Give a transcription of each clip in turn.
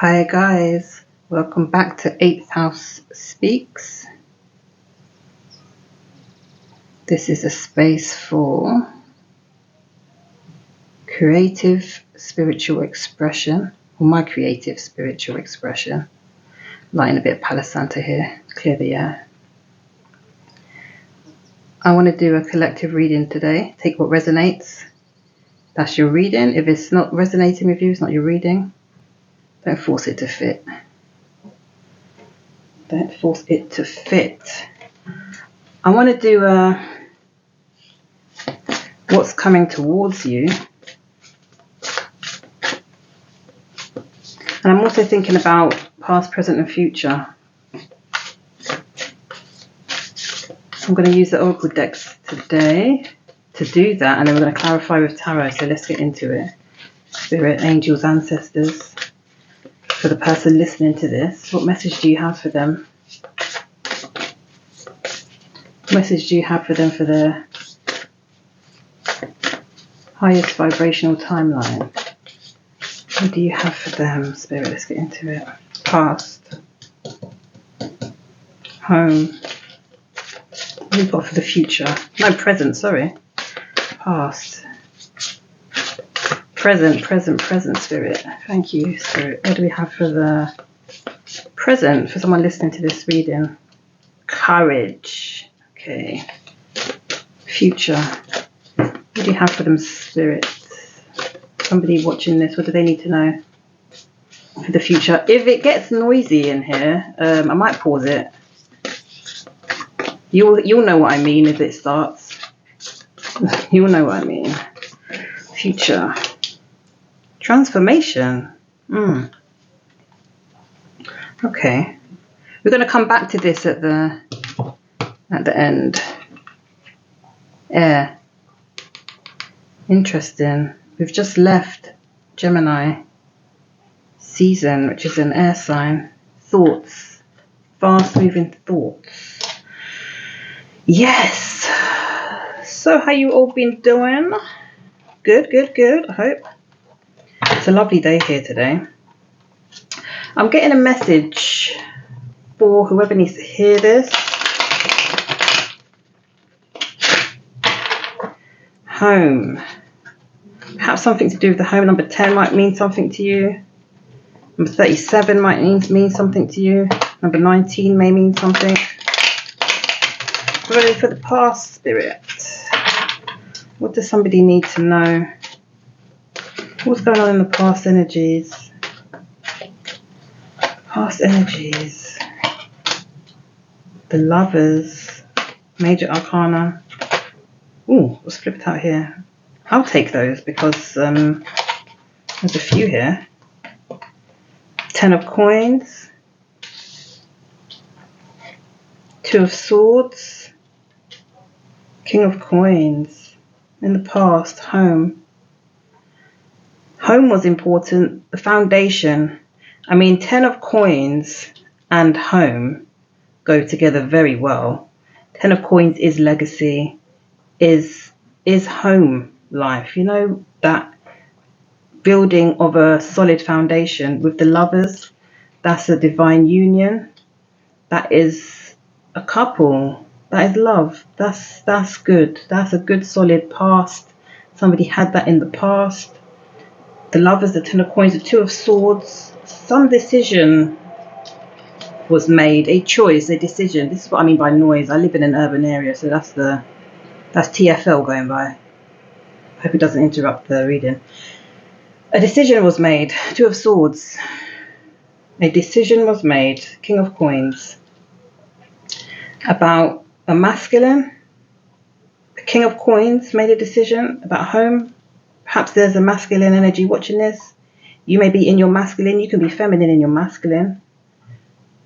Hi guys, welcome back to 8th House Speaks. This is a space for creative spiritual expression, or my creative spiritual expression. Lighting a bit of Palo Santo here, clear the air. I want to do a collective reading today. Take what resonates. That's your reading. If it's not resonating with you, it's not your reading. Don't force it to fit. Don't force it to fit. I want to do what's coming towards you. And I'm also thinking about past, present and future. I'm going to use the Oracle decks today to do that, and then we're going to clarify with Tarot. So let's get into it. Spirit, angels, ancestors. For the person listening to this, what message do you have for them? What message do you have for them for their highest vibrational timeline? What do you have for them, Spirit? Let's get into it. Past. Home. What have we got for the future? No, present, sorry. Past. Present, Spirit. Thank you, Spirit. What do we have for the present for someone listening to this reading? Courage. Okay. Future. What do you have for them, Spirit? Somebody watching this, what do they need to know for the future? If it gets noisy in here, I might pause it. You'll know what I mean if it starts. You'll know what I mean. Future. Transformation. Okay. We're going to come back to this at the end. Air. Interesting. We've just left Gemini season, which is an air sign. Thoughts. Fast moving thoughts. Yes. So how you all been doing? Good. I hope. It's a lovely day here today. I'm getting a message for whoever needs to hear this. Home. Perhaps something to do with the home. Number 10 might mean something to you. Number 37 might mean something to you. Number 19 may mean something. Ready for the past, Spirit? What does somebody need to know? What's going on in the past energies? Past energies. The Lovers. Major Arcana. Ooh, what's flipped out here? I'll take those because there's a few here. 10 of Coins. 2 of Swords. King of Coins. In the past, home. Home was important. The foundation. I mean, 10 of Coins and home go together very well. 10 of Coins is legacy, is home life. You know, that building of a solid foundation. With the Lovers, that's a divine union. That is a couple. That is love. That's good. That's a good solid past. Somebody had that in the past. The Lovers, the 10 of Coins, the 2 of Swords. Some decision was made, a choice, a decision. This is what I mean by noise. I live in an urban area, so that's TFL going by. Hope it doesn't interrupt the reading. A decision was made. 2 of Swords. A decision was made. King of Coins. About a masculine. The King of Coins made a decision about home. Perhaps there's a masculine energy watching this. You may be in your masculine. You can be feminine in your masculine.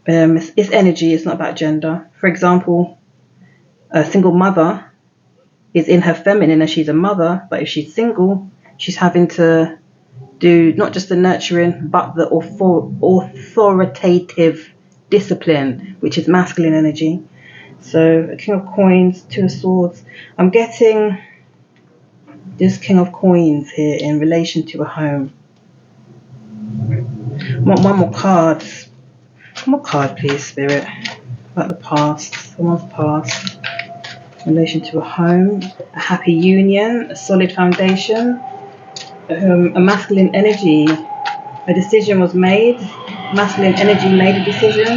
It's energy. It's not about gender. For example, a single mother is in her feminine and she's a mother. But if she's single, she's having to do not just the nurturing, but the authoritative discipline, which is masculine energy. So a King of Coins, 2 of Swords. I'm getting this King of Coins here in relation to a home. Want one more card. One more card, please, Spirit. About the past. Someone's past. In relation to a home, a happy union, a solid foundation, a masculine energy. A decision was made. Masculine energy made a decision.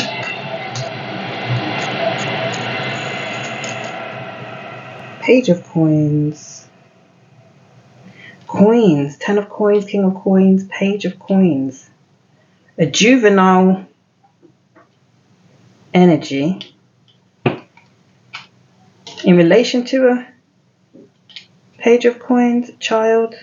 Page of coins. Coins. 10 of coins, king of coins, page of coins. A juvenile energy in relation to a page of coins, child.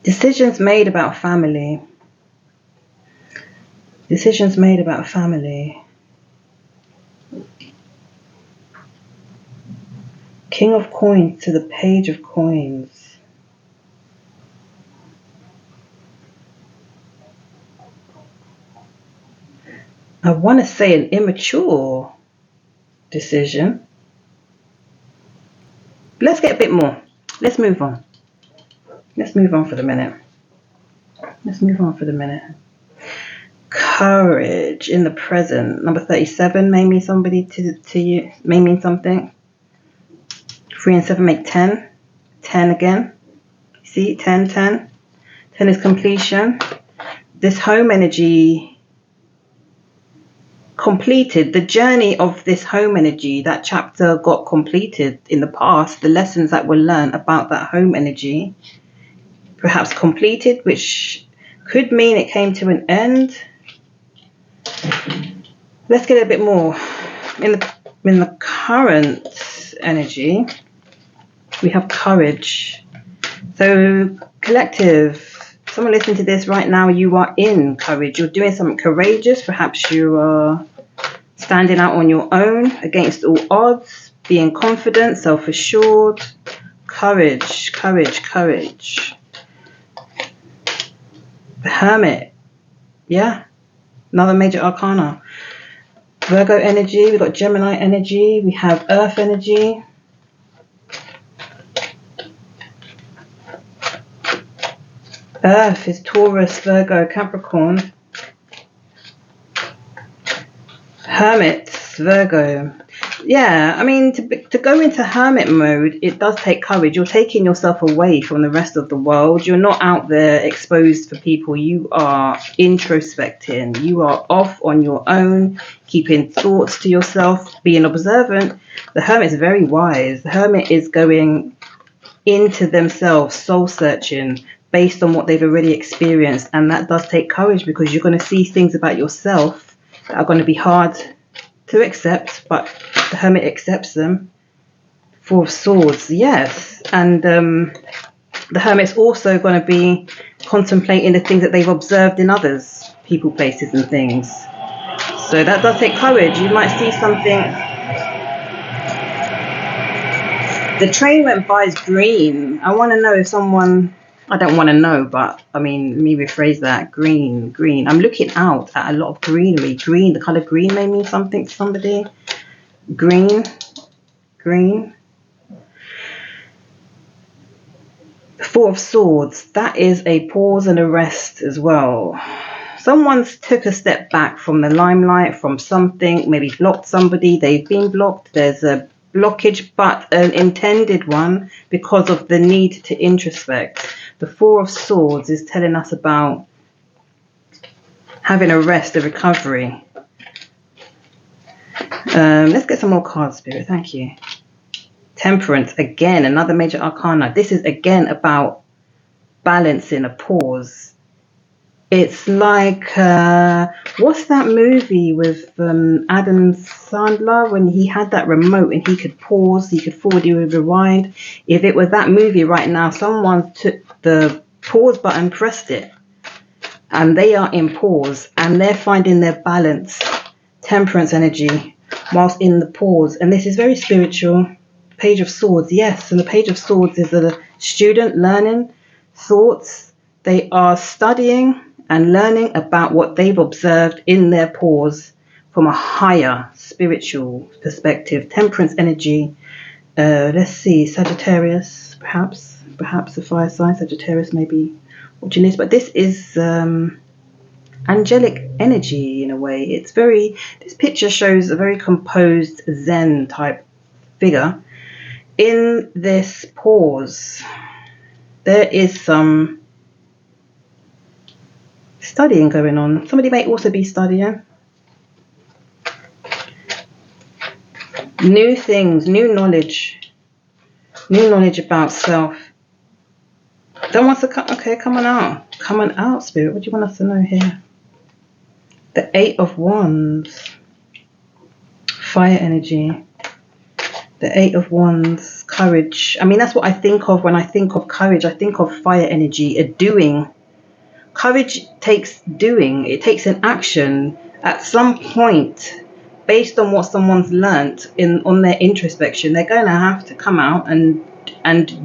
Decisions made about family. Decisions made about family. King of coins to the page of coins. I want to say an immature decision. Let's get a bit more. Let's move on. Let's move on for the minute. Let's move on for the minute. Courage in the present. Number 37 may mean somebody to you. May mean something. 3 and 7 make 10. 10 again. See, 10, 10. 10 is completion. This home energy completed. The journey of this home energy, that chapter got completed in the past. The lessons that were learned about that home energy, perhaps completed, which could mean it came to an end. Let's get a bit more. In the current energy, we have courage. So collective, someone listening to this right now, you are in courage. You're doing something courageous. Perhaps you are standing out on your own against all odds, being confident, self-assured. Courage, courage, courage. The Hermit. Yeah. Another major arcana. Virgo energy. We've got Gemini energy. We have Earth energy. Earth is Taurus, Virgo, Capricorn. Hermits, Virgo. Yeah, I mean, to go into hermit mode, it does take courage. You're taking yourself away from the rest of the world. You're not out there exposed for people. You are introspecting. You are off on your own, keeping thoughts to yourself, being observant. The hermit is very wise. The hermit is going into themselves, soul searching, based on what they've already experienced. And that does take courage, because you're going to see things about yourself that are going to be hard to accept, but the hermit accepts them. Four of Swords, yes. And the hermit's also going to be contemplating the things that they've observed in others, people, places and things. So that does take courage. You might see something. The train went by as green. I want to know if someone, I don't want to know, but I mean, let me rephrase that. Green, green. I'm looking out at a lot of greenery. Green, the color green may mean something to somebody. Green, green. The Four of Swords, that is a pause and a rest as well. Someone's took a step back from the limelight, from something, maybe blocked somebody, they've been blocked, there's a blockage, but an intended one because of the need to introspect. The Four of Swords is telling us about having a rest, a recovery. Let's get some more cards, Spirit. Thank you. Temperance, again, another major arcana. This is again about balancing, a pause. It's like, what's that movie with Adam Sandler when he had that remote and he could pause, he could forward, he would rewind. If it was that movie right now, someone took the pause button, pressed it, and they are in pause and they're finding their balance, temperance energy, whilst in the pause. And this is very spiritual. Page of Swords, yes. And the Page of Swords is a student learning thoughts. They are studying and learning about what they've observed in their pause. from a higher spiritual perspective. Temperance energy, let's see, Sagittarius, perhaps the fire sign, Sagittarius may be watching this, but this is angelic energy in a way. It's very, this picture shows a very composed Zen type figure. In this pause, there is some studying going on. Somebody may also be studying. New things, new knowledge about self. Don't want to come, okay, come on out, Spirit. What do you want us to know here? The Eight of Wands, fire energy. The Eight of Wands, courage. I mean, that's what I think of when I think of courage. I think of fire energy, a doing. Courage takes doing. It takes an action at some point. Based on what someone's learnt on their introspection, they're going to have to come out and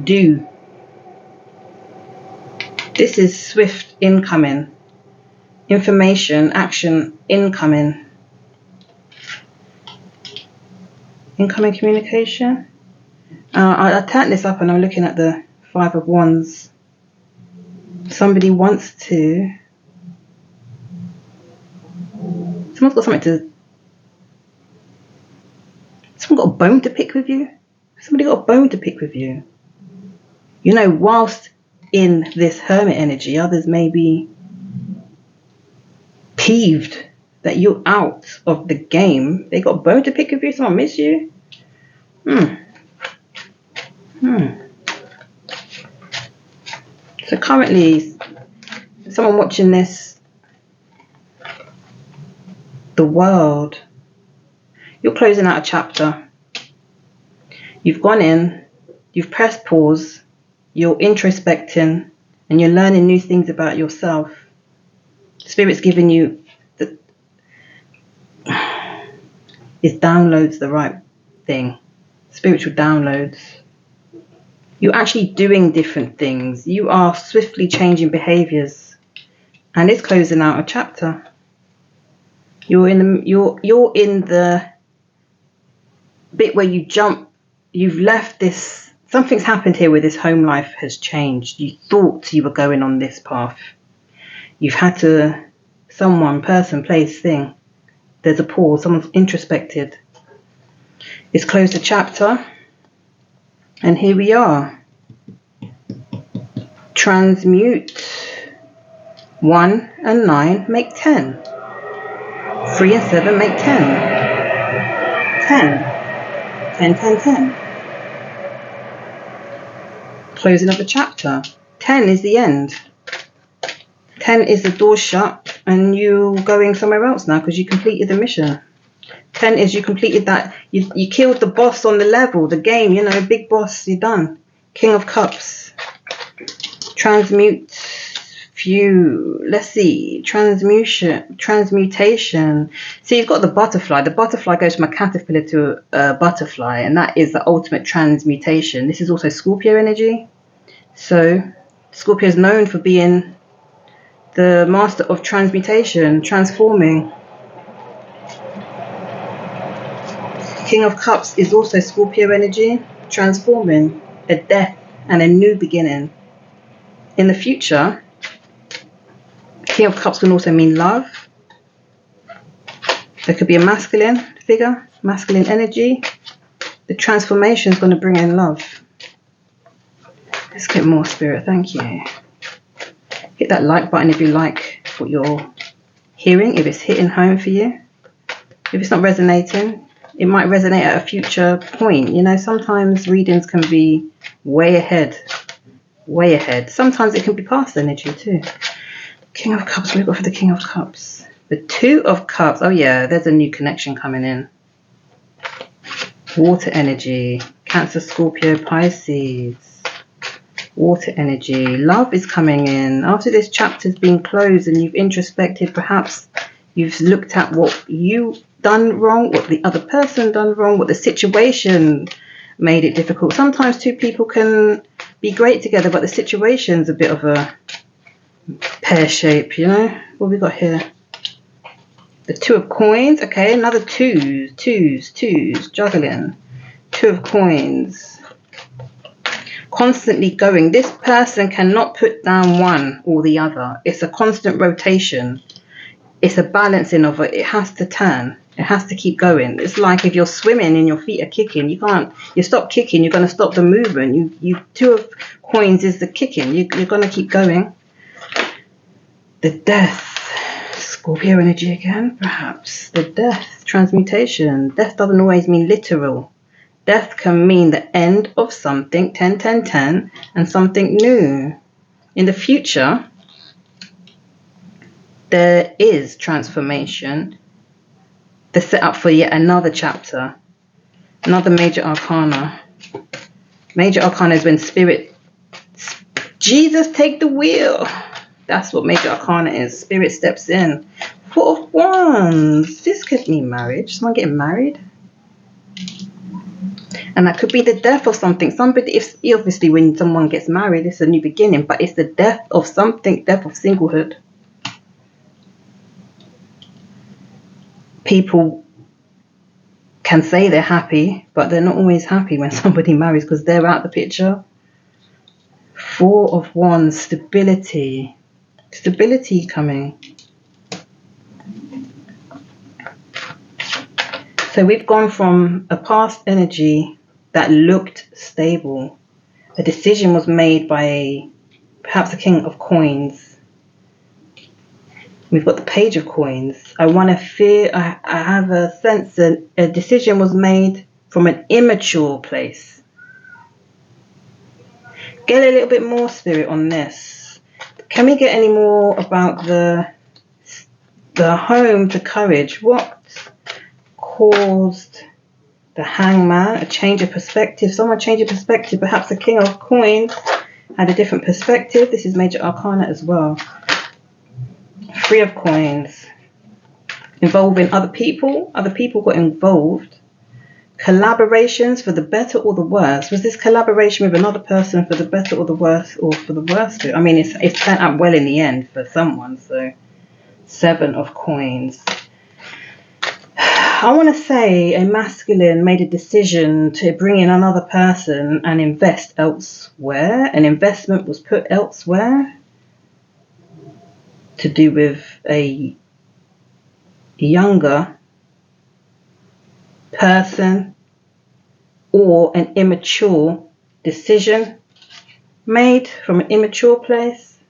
do. This is swift incoming. Information, action, incoming. Incoming communication. I turned this up and I'm looking at the Five of Wands. Somebody wants to... Someone's got something to... Someone got a bone to pick with you? Somebody got a bone to pick with you. You know, whilst in this hermit energy, others may be peeved that you're out of the game. They got a bone to pick with you? Someone miss you? So currently, someone watching this, the world, you're closing out a chapter. You've gone in, you've pressed pause, you're introspecting, and you're learning new things about yourself. Spirit's giving you is downloads the right thing. Spiritual downloads. You're actually doing different things. You are swiftly changing behaviors, and it's closing out a chapter. You're in the bit where you jump. You've left this. Something's happened here where this home life has changed. You thought you were going on this path. You've had to, someone, person, place, thing. There's a pause. Someone's introspected. It's closed a chapter. And here we are. Transmute. 1 and 9 make 10. 3 and 7 make 10. 10. 10, 10, 10. Closing of the chapter. 10 is the end. 10 is the door shut and you're going somewhere else now because you completed the mission. 10 is you completed that. You killed the boss on the level, the game, you know, big boss, you're done. King of Cups. Transmute. Few. Let's see. Transmutation. See, you've got the butterfly. The butterfly goes from a caterpillar to a butterfly, and that is the ultimate transmutation. This is also Scorpio energy. So, Scorpio is known for being the master of transmutation, transforming. King of Cups is also Scorpio energy, transforming, a death and a new beginning. In the future, King of Cups can also mean love. There could be a masculine figure, masculine energy. The transformation is going to bring in love. Let's get more, Spirit. Thank you. Hit that like button if you like what you're hearing, if it's hitting home for you. If it's not resonating, it might resonate at a future point. You know, sometimes readings can be way ahead. Way ahead. Sometimes it can be past energy too. King of Cups, we've got for the King of Cups. The Two of Cups. Oh yeah, there's a new connection coming in. Water energy. Cancer, Scorpio, Pisces. Water energy. Love is coming in. After this chapter's been closed and you've introspected, perhaps you've looked at what you done wrong, what the other person done wrong, what the situation made it difficult. Sometimes two people can be great together, but the situation's a bit of a pear shape, you know. What have we got here? The Two of Coins. Okay, another twos, juggling. Two of Coins. Constantly going. This person cannot put down one or the other. It's a constant rotation. It's a balancing of it. It has to turn. It has to keep going. It's like if you're swimming and your feet are kicking, you stop kicking, you're going to stop the movement. Two of Coins is the kicking. You're going to keep going. The Death. Scorpio energy again, perhaps. The Death, transmutation. Death doesn't always mean literal. Death can mean the end of something, 10, 10, 10, and something new. In the future, there is transformation. The setup for yet another chapter. Another major arcana. Major arcana is when spirit, Jesus, take the wheel. That's what major arcana is. Spirit steps in. Four of Wands. This could mean marriage. Someone getting married. And that could be the death of something. Somebody, if obviously when someone gets married, it's a new beginning. But it's the death of something. Death of singlehood. People can say they're happy, but they're not always happy when somebody marries because they're out the picture. Four of Wands. Stability. Stability coming. So we've gone from a past energy that looked stable. A decision was made by perhaps the King of Coins. We've got the Page of Coins. I have a sense that a decision was made from an immature place. Get a little bit more, Spirit, on this. Can we get any more about the home to courage? What caused the Hangman? A change of perspective. Someone change of perspective. Perhaps the King of Coins had a different perspective. This is major arcana as well. Three of Coins. Involving other people. Other people got involved. Collaborations for the better or the worse. Was this collaboration with another person for the better or the worse, or for the worse too? I mean, it's turned out well in the end for someone. So, Seven of Coins. I want to say a masculine made a decision to bring in another person and invest elsewhere. An investment was put elsewhere to do with a younger person or an immature decision made from an immature place.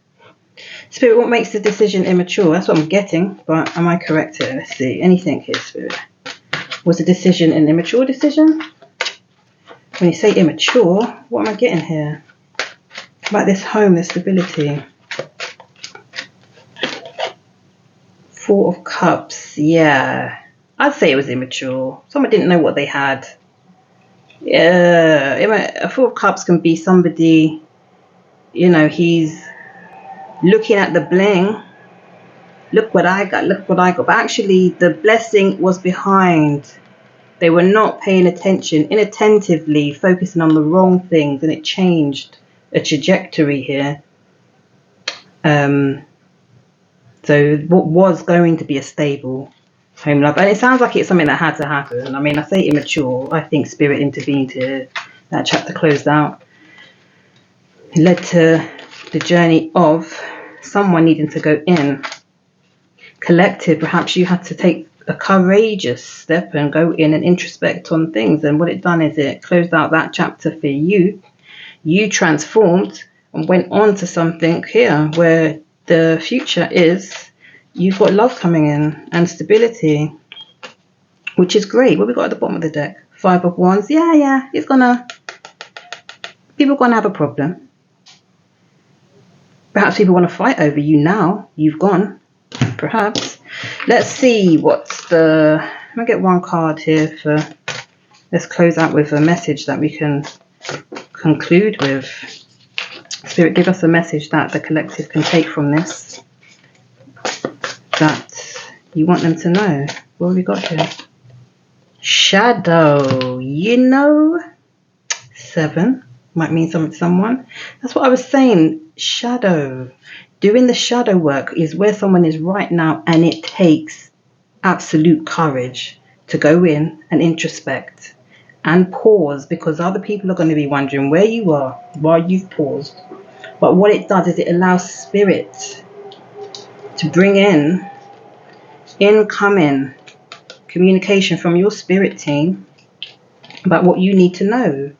Spirit, what makes the decision immature? That's what I'm getting, but am I correct here? Let's see. Anything here, Spirit? Was the decision an immature decision? When you say immature, what am I getting here? About this home, the stability. Four of Cups, yeah. I'd say it was immature. Someone didn't know what they had. Yeah, a Four of Cups can be somebody, he's looking at the bling. Look what I got, look what I got. But actually, the blessing was behind. They were not paying attention, inattentively focusing on the wrong things, and it changed a trajectory here. So what was going to be a stable home life, and it sounds like it's something that had to happen. I mean, I say immature. I think Spirit intervened here. That chapter closed out. It led to the journey of someone needing to go in. Collective, perhaps you had to take a courageous step and go in and introspect on things. And what it done is it closed out that chapter for you. You transformed and went on to something here where the future is you've got love coming in and stability, which is great. What we got at the bottom of the deck? Five of Wands. Yeah. People are gonna have a problem. Perhaps people want to fight over you now. You've gone. Perhaps. Let's see let me get one card here let's close out with a message that we can conclude with. Spirit, give us a message that the collective can take from this, that you want them to know. What have we got here? Shadow. 7 might mean something to someone. That's what I was saying. Shadow. Doing the shadow work is where someone is right now, and it takes absolute courage to go in and introspect and pause, because other people are going to be wondering where you are while you've paused. But what it does is it allows spirit to bring in incoming communication from your spirit team about what you need to know.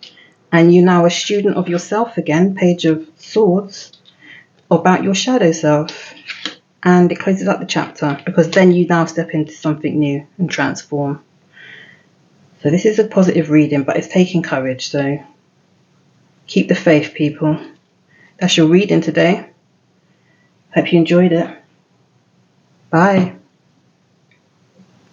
And you're now a student of yourself again, Page of Swords, about your shadow self. And it closes up the chapter, because then you now step into something new and transform. So this is a positive reading, but it's taking courage. So keep the faith, people. That's your reading today. Hope you enjoyed it. Bye.